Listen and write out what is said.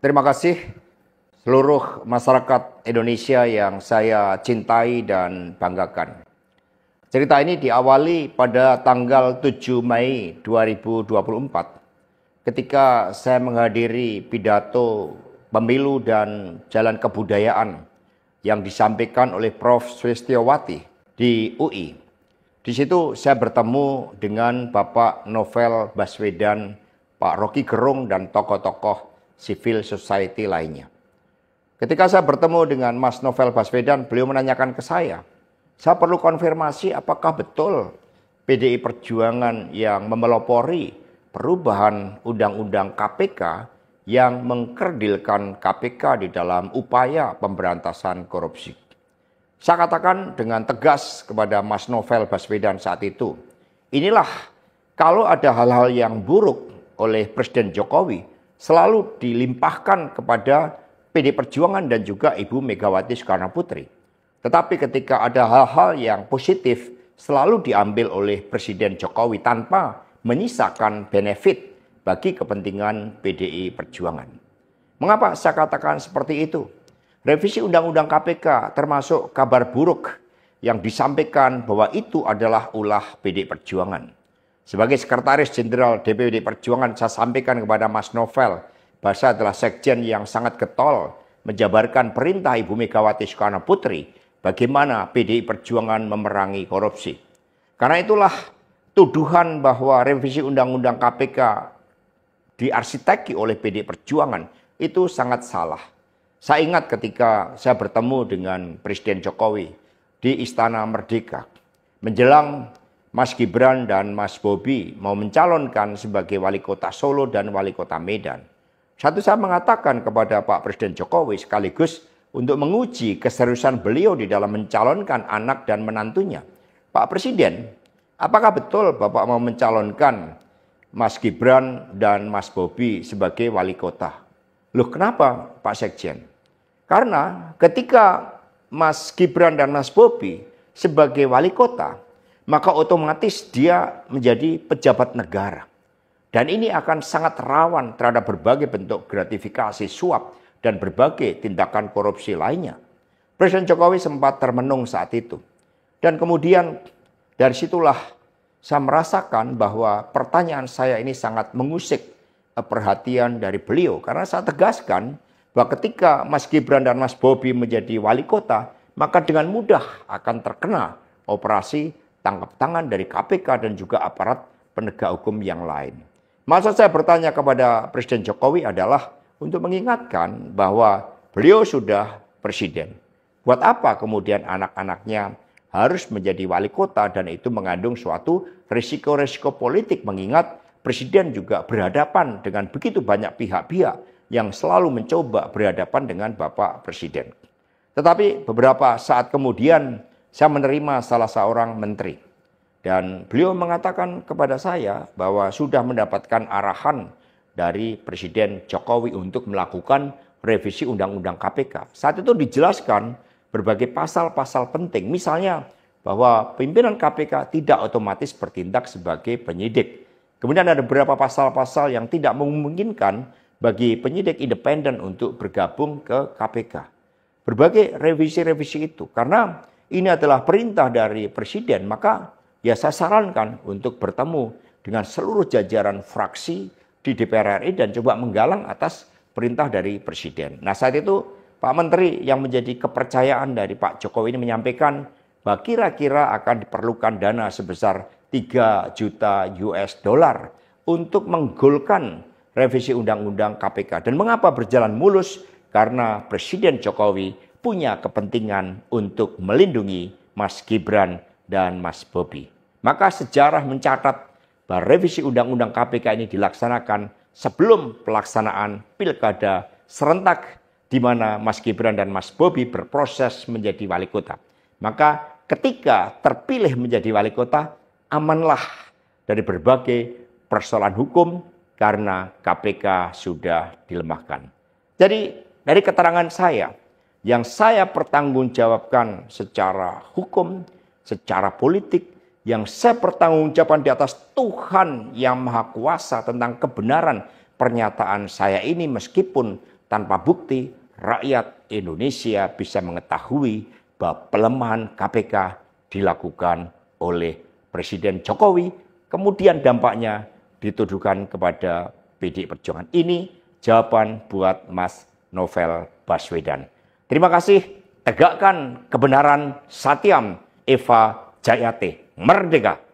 Terima kasih seluruh masyarakat Indonesia yang saya cintai dan banggakan. Cerita ini diawali pada tanggal 7 Mei 2024 ketika saya menghadiri pidato pemilu dan jalan kebudayaan yang disampaikan oleh Prof. Sulistyowati di UI. Di situ saya bertemu dengan Bapak Novel Baswedan, Pak Rocky Gerung, dan tokoh-tokoh civil society lainnya. Ketika saya bertemu dengan Mas Novel Baswedan, beliau menanyakan ke saya perlu konfirmasi apakah betul PDI Perjuangan yang memelopori perubahan Undang-Undang KPK yang mengkerdilkan KPK di dalam upaya pemberantasan korupsi. Saya katakan dengan tegas kepada Mas Novel Baswedan saat itu, inilah kalau ada hal-hal yang buruk oleh Presiden Jokowi, selalu dilimpahkan kepada PD Perjuangan dan juga Ibu Megawati Soekarno Putri. Tetapi ketika ada hal-hal yang positif, selalu diambil oleh Presiden Jokowi tanpa menyisakan benefit bagi kepentingan PDI Perjuangan. Mengapa saya katakan seperti itu? Revisi Undang-Undang KPK termasuk kabar buruk yang disampaikan bahwa itu adalah ulah PDI Perjuangan. Sebagai Sekretaris Jenderal DPD Perjuangan, saya sampaikan kepada Mas Novel bahwa saya adalah sekjen yang sangat getol menjabarkan perintah Ibu Megawati Soekarno Putri bagaimana PDI Perjuangan memerangi korupsi. Karena itulah tuduhan bahwa revisi Undang-Undang KPK diarsiteki oleh PDI Perjuangan itu sangat salah. Saya ingat ketika saya bertemu dengan Presiden Jokowi di Istana Merdeka menjelang Mas Gibran dan Mas Bobi mau mencalonkan sebagai wali kota Solo dan wali kota Medan. Saya mengatakan kepada Pak Presiden Jokowi sekaligus untuk menguji keseriusan beliau di dalam mencalonkan anak dan menantunya. Pak Presiden, apakah betul Bapak mau mencalonkan Mas Gibran dan Mas Bobi sebagai wali kota? Loh, kenapa Pak Sekjen? Karena ketika Mas Gibran dan Mas Bobi sebagai wali kota, maka otomatis dia menjadi pejabat negara. Dan ini akan sangat rawan terhadap berbagai bentuk gratifikasi, suap, dan berbagai tindakan korupsi lainnya. Presiden Jokowi sempat termenung saat itu. Dan kemudian dari situlah saya merasakan bahwa pertanyaan saya ini sangat mengusik perhatian dari beliau. Karena saya tegaskan bahwa ketika Mas Gibran dan Mas Bobi menjadi wali kota, maka dengan mudah akan terkena operasi tangkap tangan dari KPK dan juga aparat penegak hukum yang lain. Maksud saya bertanya kepada Presiden Jokowi adalah untuk mengingatkan bahwa beliau sudah presiden. Buat apa kemudian anak-anaknya harus menjadi wali kota dan itu mengandung suatu risiko-risiko politik mengingat presiden juga berhadapan dengan begitu banyak pihak-pihak yang selalu mencoba berhadapan dengan Bapak Presiden. Tetapi beberapa saat kemudian saya menerima salah seorang menteri dan beliau mengatakan kepada saya bahwa sudah mendapatkan arahan dari Presiden Jokowi untuk melakukan revisi Undang-Undang KPK. Saat itu dijelaskan berbagai pasal-pasal penting, misalnya bahwa pimpinan KPK tidak otomatis bertindak sebagai penyidik. Kemudian ada beberapa pasal-pasal yang tidak memungkinkan bagi penyidik independen untuk bergabung ke KPK. Berbagai revisi-revisi itu karena ini adalah perintah dari Presiden, maka ya saya sarankan untuk bertemu dengan seluruh jajaran fraksi di DPR RI dan coba menggalang atas perintah dari Presiden. Nah saat itu Pak Menteri yang menjadi kepercayaan dari Pak Jokowi ini menyampaikan bahwa kira-kira akan diperlukan dana sebesar 3 juta US dollar untuk menggolkan revisi Undang-Undang KPK. Dan mengapa berjalan mulus? Karena Presiden Jokowi punya kepentingan untuk melindungi Mas Gibran dan Mas Bobi. Maka sejarah mencatat bahwa revisi Undang-Undang KPK ini dilaksanakan sebelum pelaksanaan pilkada serentak di mana Mas Gibran dan Mas Bobi berproses menjadi wali kota. Maka ketika terpilih menjadi wali kota, amanlah dari berbagai persoalan hukum karena KPK sudah dilemahkan. Jadi dari keterangan saya, yang saya pertanggungjawabkan secara hukum, secara politik, yang saya pertanggungjawabkan di atas Tuhan yang Maha Kuasa tentang kebenaran pernyataan saya ini meskipun tanpa bukti, rakyat Indonesia bisa mengetahui bahwa pelemahan KPK dilakukan oleh Presiden Jokowi, kemudian dampaknya dituduhkan kepada PDI Perjuangan. Ini jawaban buat Mas Novel Baswedan. Terima kasih, tegakkan kebenaran, Satyam, Eva Jayate, merdeka!